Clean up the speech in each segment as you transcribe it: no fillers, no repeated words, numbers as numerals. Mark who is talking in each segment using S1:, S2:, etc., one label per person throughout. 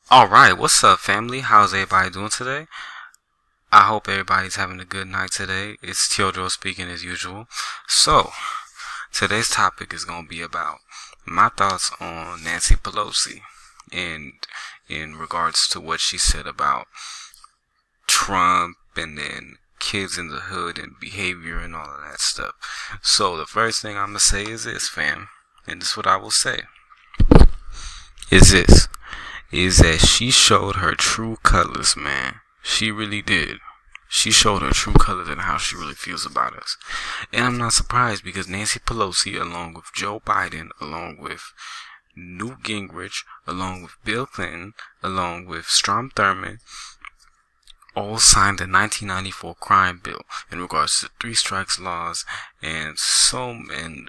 S1: Alright, what's up, family? How's everybody doing today? I hope everybody's having a good night today. It's Teodoro speaking as usual. So, today's topic is going to be about my thoughts on Nancy Pelosi and in regards to what she said about Trump and then kids in the hood and behavior and all of that stuff. So, the first thing I'm going to say is this, fam, and this is what I will say, is this. Is that she showed her true colors, man. She really did. She showed her true colors and how she really feels about us. And I'm not surprised because Nancy Pelosi, along with Joe Biden, along with Newt Gingrich, along with Bill Clinton, along with Strom Thurmond, all signed the 1994 crime bill in regards to three strikes laws and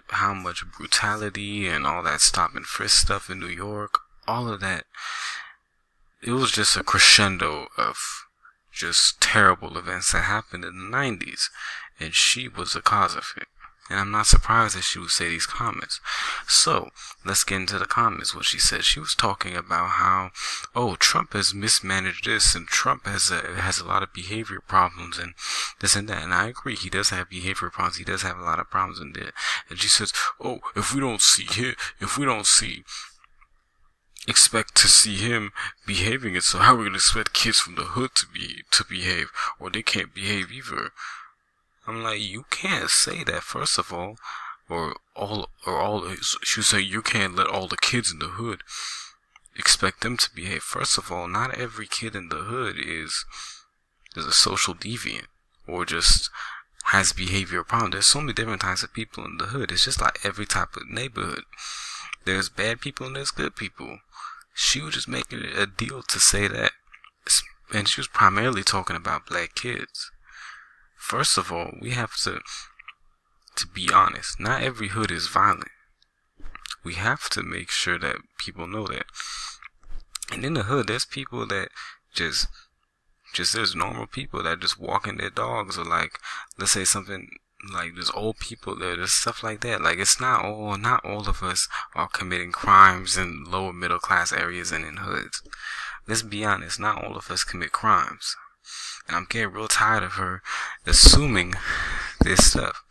S1: how much brutality and all that stop and frisk stuff in New York. All of that, it was just a crescendo of just terrible events that happened in the 90s, and she was the cause of it. And I'm not surprised that she would say these comments. So, let's get into the comments. What she said, she was talking about how, Trump has mismanaged this, and Trump has a lot of behavior problems, and this and that. And I agree, he does have behavior problems. He does have a lot of problems in there. And she says, if we don't expect to see him behaving it, so how are we gonna expect kids from the hood to behave, or they can't behave either? I'm like, you can't say that, first of all, she say you can't let all the kids in the hood expect them to behave. First of all, not every kid in the hood is a social deviant or just has behavior problem. There's so many different types of people in the hood. It's just like every type of neighborhood. There's bad people and there's good people. She was just making it a deal to say that. And she was primarily talking about black kids. First of all, we have to be honest. Not every hood is violent. We have to make sure that people know that. And in the hood, there's people that just there's normal people that just walking their dogs, or like, let's say something like there's old people there's stuff like that. Like, it's not all of us are committing crimes in lower middle class areas and in hoods. Let's be honest, not all of us commit crimes. And I'm getting real tired of her assuming this stuff.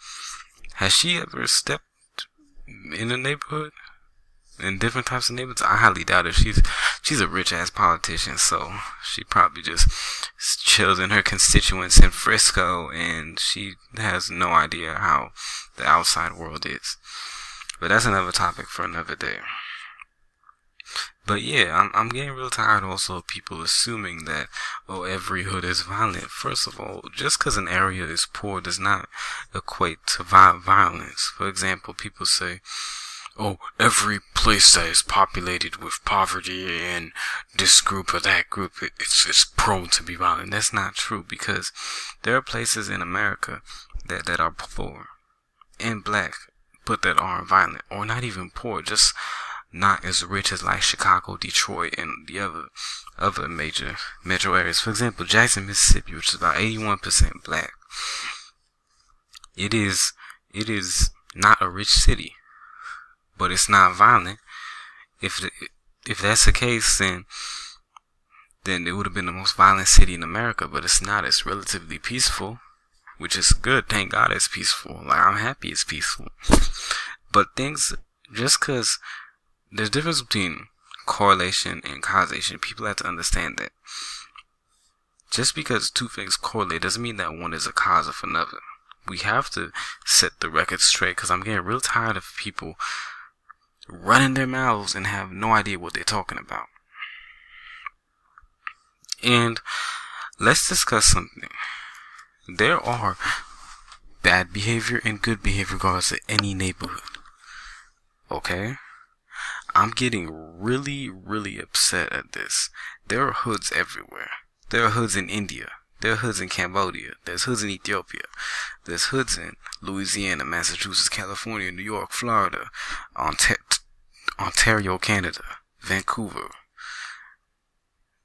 S1: Has she ever stepped in a neighborhood? In different types of neighborhoods? I highly doubt it. She's a rich ass politician, so she probably just chills in her constituents in Frisco, and she has no idea how the outside world is. But that's another topic for another day. But yeah, I'm getting real tired also of people assuming that, every hood is violent. First of all, just because an area is poor does not equate to violence. For example, people say, every place that is populated with poverty and this group or that group, it's prone to be violent. That's not true, because there are places in America that are poor and black, but that aren't violent, or not even poor, just not as rich as like Chicago, Detroit, and the other major metro areas. For example, Jackson, Mississippi, which is about 81% black. It is not a rich city, but it's not violent. If that's the case, then it would have been the most violent city in America. But it's not. It's relatively peaceful, which is good. Thank God it's peaceful. Like, I'm happy it's peaceful. But just because there's a difference between correlation and causation. People have to understand that. Just because two things correlate doesn't mean that one is a cause of another. We have to set the record straight, because I'm getting real tired of people running their mouths and have no idea what they're talking about. And let's discuss something. There are bad behavior and good behavior regards to any neighborhood. Okay? I'm getting really, really upset at this. There are hoods everywhere. There are hoods in India. There are hoods in Cambodia. There's hoods in Ethiopia. There's hoods in Louisiana, Massachusetts, California, New York, Florida, Ontario, Canada, Vancouver,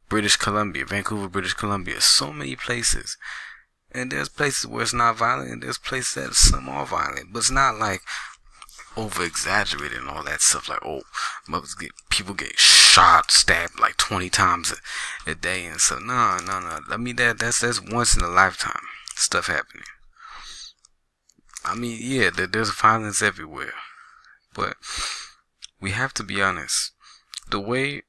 S1: Vancouver, British Columbia. So many places. And there's places where it's not violent, and there's places that some are violent. But it's not like over exaggerated and all that stuff, like people get shot, stabbed like 20 times a day, and so no. I mean that's once in a lifetime stuff happening. I mean, yeah, there's violence everywhere, but we have to be honest. The way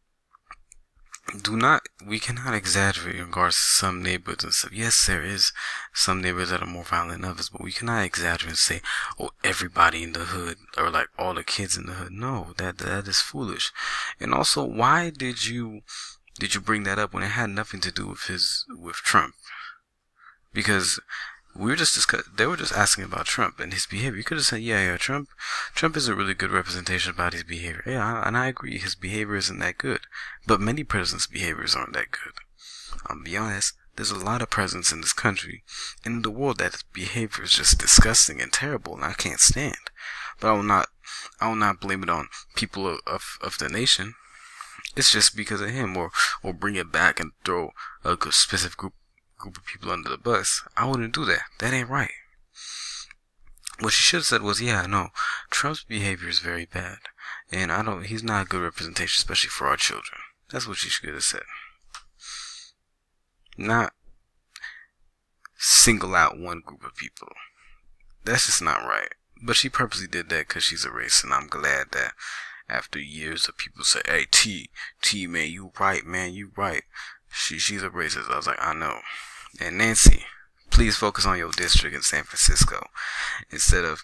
S1: we cannot exaggerate in regards to some neighborhoods and stuff. Yes, there is some neighborhoods that are more violent than others, but we cannot exaggerate and say, oh, everybody in the hood, or like all the kids in the hood. No, that is foolish. And also, why did you bring that up when it had nothing to do with Trump? Because they were just asking about Trump and his behavior. You could have said, yeah, Trump is a really good representation about his behavior. Yeah, and I agree, his behavior isn't that good. But many presidents' behaviors aren't that good. I'll be honest, there's a lot of presidents in this country, in the world, that behavior is just disgusting and terrible, and I can't stand. But I will not blame it on people of the nation. It's just because of him, or bring it back and throw a specific group of people under the bus. I wouldn't do that. That ain't right. What she should have said was, yeah, no, Trump's behavior is very bad, and he's not a good representation, especially for our children. That's what she should have said. Not single out one group of people. That's just not right. But she purposely did that because she's a racist, and I'm glad that after years of people say, hey, T, man, you right, man, you right. She's a racist. I was like, I know. And Nancy, please focus on your district in San Francisco. Instead of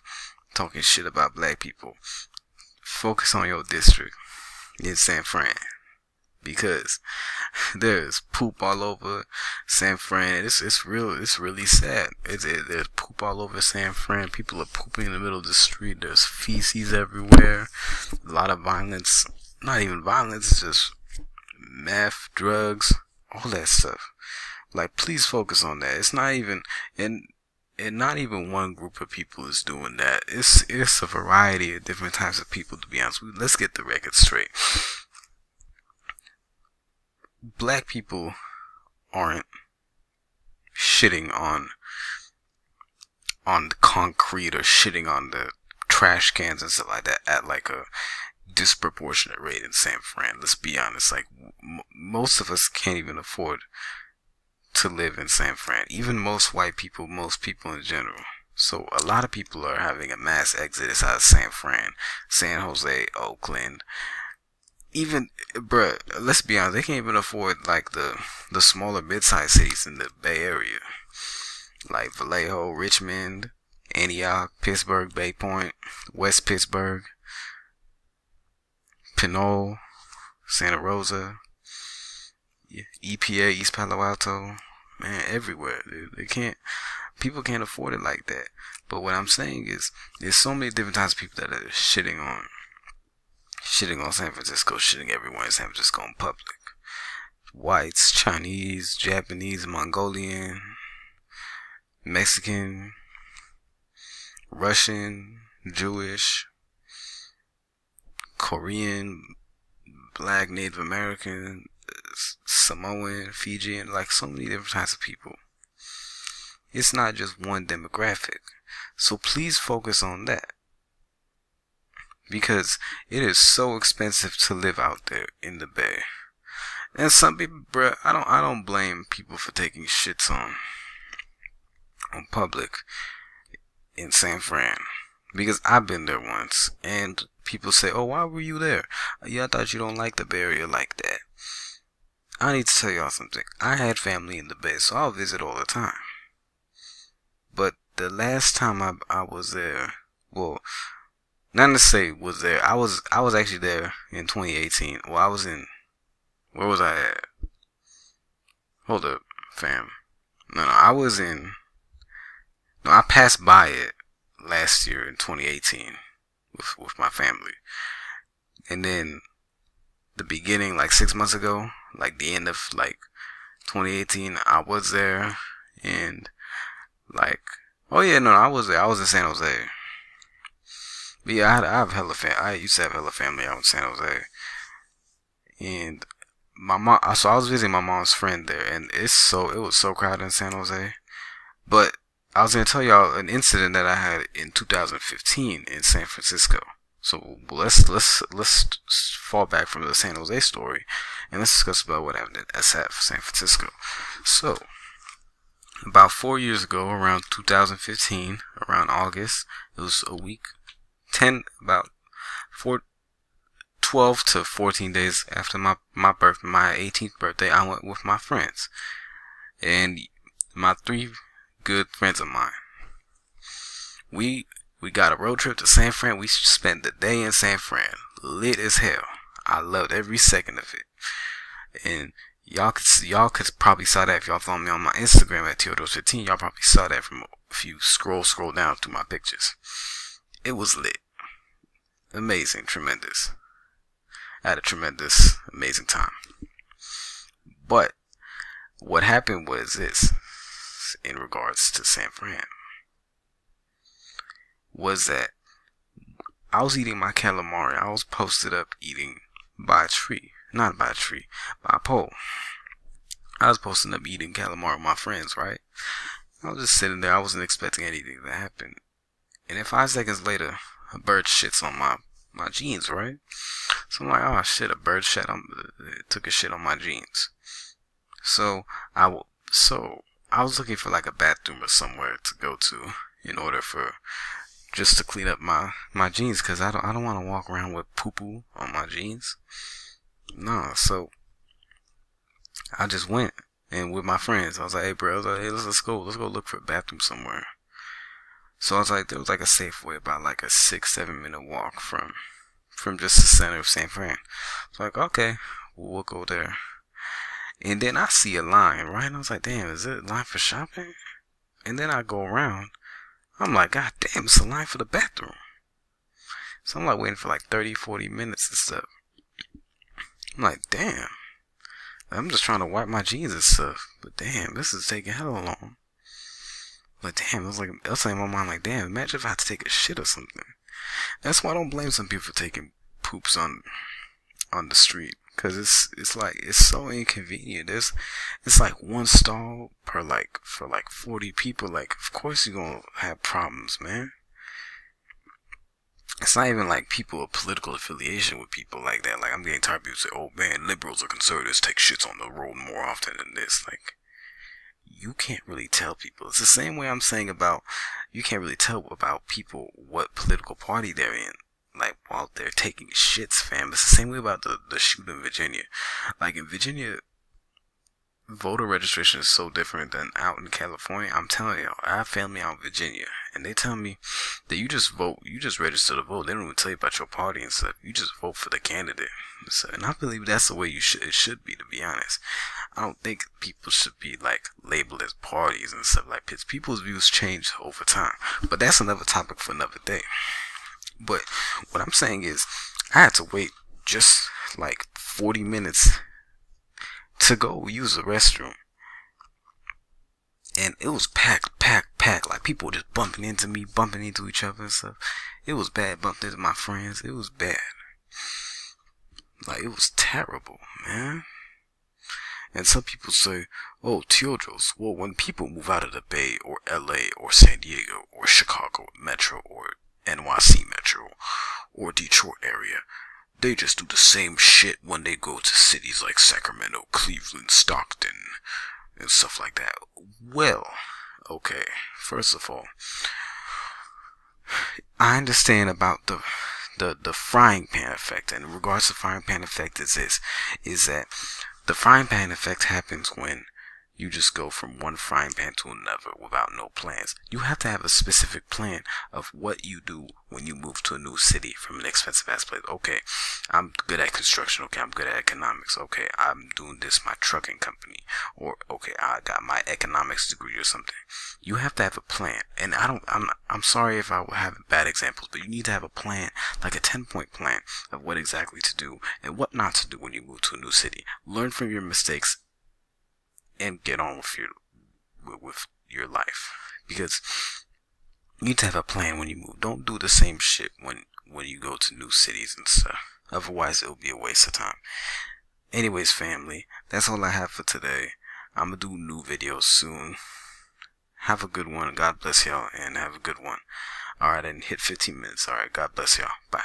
S1: talking shit about black people, focus on your district in San Fran. Because there's poop all over San Fran. It's really sad. There's poop all over San Fran. People are pooping in the middle of the street. There's feces everywhere. A lot of violence. Not even violence, it's just meth, drugs, all that stuff. Like, please focus on that. It's not even, and not even one group of people is doing that. It's a variety of different types of people, to be honest with you. Let's get the record straight. Black people aren't shitting on the concrete or shitting on the trash cans and stuff like that at like a disproportionate rate in San Fran. Let's be honest. Like, most of us can't even afford to live in San Fran. Even most white people, most people in general. So a lot of people are having a mass exodus out of San Fran, San Jose, Oakland. Even, bruh, let's be honest, they can't even afford like the smaller mid-sized cities in the Bay Area. Like Vallejo, Richmond, Antioch, Pittsburgh, Bay Point, West Pittsburgh, Pinole, Santa Rosa, EPA, East Palo Alto, man, everywhere. People can't afford it like that. But what I'm saying is, there's so many different types of people that are shitting on San Francisco, shitting everyone in San Francisco in public. Whites, Chinese, Japanese, Mongolian, Mexican, Russian, Jewish, Korean, Black, Native American, Samoan, Fijian, like so many different types of people. It's not just one demographic. So please focus on that. Because it is so expensive to live out there in the Bay. And some people, bruh, I don't blame people for taking shits on public in San Fran. Because I've been there once. And people say, oh, why were you there? Yeah, I thought you don't like the Bay Area like that. I need to tell y'all something. I had family in the Bay, so I'll visit all the time. But the last time I was there, well, not to say was there, I was actually there in 2018. Well, where was I at? Hold up, fam. No, I passed by it last year in 2018 with my family. And then the beginning, like 6 months ago, like the end of like 2018, I was there, and like, oh yeah, no, I was there. I was in San Jose. But yeah, I have hella I used to have hella family out in San Jose, and my mom. So I was visiting my mom's friend there, and it was so crowded in San Jose. But I was gonna tell y'all an incident that I had in 2015 in San Francisco. So let's fall back from the San Jose story, and let's discuss about what happened at SF, San Francisco. So, about 4 years ago, around 2015, around August, it was a week, about 12 to 14 days after my 18th birthday, I went with my friends, and my 3 good friends of mine. We got a road trip to San Fran. We spent the day in San Fran. Lit as hell. I loved every second of it. And y'all could probably saw that if y'all follow me on my Instagram at Teodros15. Y'all probably saw that from if you scroll down through my pictures. It was lit. Amazing. Tremendous. I had a tremendous, amazing time. But what happened was this, in regards to San Fran, was that I was eating my calamari. I was posted up eating by a tree. Not by a tree, by a pole. I was posted up eating calamari with my friends, right? I was just sitting there. I wasn't expecting anything to happen. And then 5 seconds later, a bird shits on my jeans, right? So I'm like, oh shit, a bird took a shit on my jeans. So I was looking for like a bathroom or somewhere to go to in order for just to clean up my jeans, because I don't want to walk around with poo-poo on my jeans. No, so I just went, and with my friends, I was like, hey bro, hey, let's go look for a bathroom somewhere. So I was like, there was like a Safeway about like a 6-7 minute walk from just the center of San Fran. So like, okay, we'll go there. And then I see a line, right? And I was like, damn, is it a line for shopping? And then I go around. I'm like, god damn, it's a line for the bathroom. So I'm like waiting for like 30-40 minutes and stuff. I'm like, damn. I'm just trying to wipe my jeans and stuff. But damn, this is taking hella long. Like, damn, I was like in my mind, like, damn, imagine if I had to take a shit or something. That's why I don't blame some people for taking poops on the street. Cause it's like, it's so inconvenient. It's like one stall for like 40 people. Like, of course you're gonna have problems, man. It's not even like people of political affiliation with people like that. Like, I'm getting tired of people say, oh man, liberals or conservatives take shits on the road more often than this. Like, you can't really tell people. It's the same way I'm saying about, you can't really tell about people what political party they're in. Like, while they're taking shits, fam. It's the same way about the shoot in Virginia. Like, in Virginia, voter registration is so different than out in California. I'm telling y'all, I have family out in Virginia, and they tell me that you just vote, you just register to vote. They don't even tell you about your party and stuff. You just vote for the candidate. So, and I believe that's the way it should be, to be honest. I don't think people should be like labeled as parties and stuff like this. People's views change over time, but that's another topic for another day. But what I'm saying is, I had to wait just like 40 minutes to go use the restroom. And it was packed. Like, people were just bumping into me, bumping into each other and stuff. It was bad. Bumped into my friends. It was bad. Like, it was terrible, man. And some people say, oh, Teodros, well, when people move out of the Bay or LA or San Diego or Chicago Metro or NYC Metro or Detroit area, they just do the same shit when they go to cities like Sacramento, Cleveland, Stockton, and stuff like that. Well, okay, first of all, I understand about the frying pan effect, and in regards to frying pan effect is that the frying pan effect happens when you just go from one frying pan to another without no plans. You have to have a specific plan of what you do when you move to a new city from an expensive ass place. Okay, I'm good at construction. Okay, I'm good at economics. Okay, I'm doing this, my trucking company. Or, okay, I got my economics degree or something. You have to have a plan. And I'm sorry if I have bad examples, but you need to have a plan, like a 10-point plan of what exactly to do and what not to do when you move to a new city. Learn from your mistakes and get on with your life, because you need to have a plan when you move. Don't do the same shit when you go to new cities and stuff. Otherwise, it'll be a waste of time. Anyways, family, that's all I have for today. I'm gonna do new videos soon. Have a good one. God bless y'all, and have a good one. Alright, and hit 15 minutes. Alright, God bless y'all. Bye.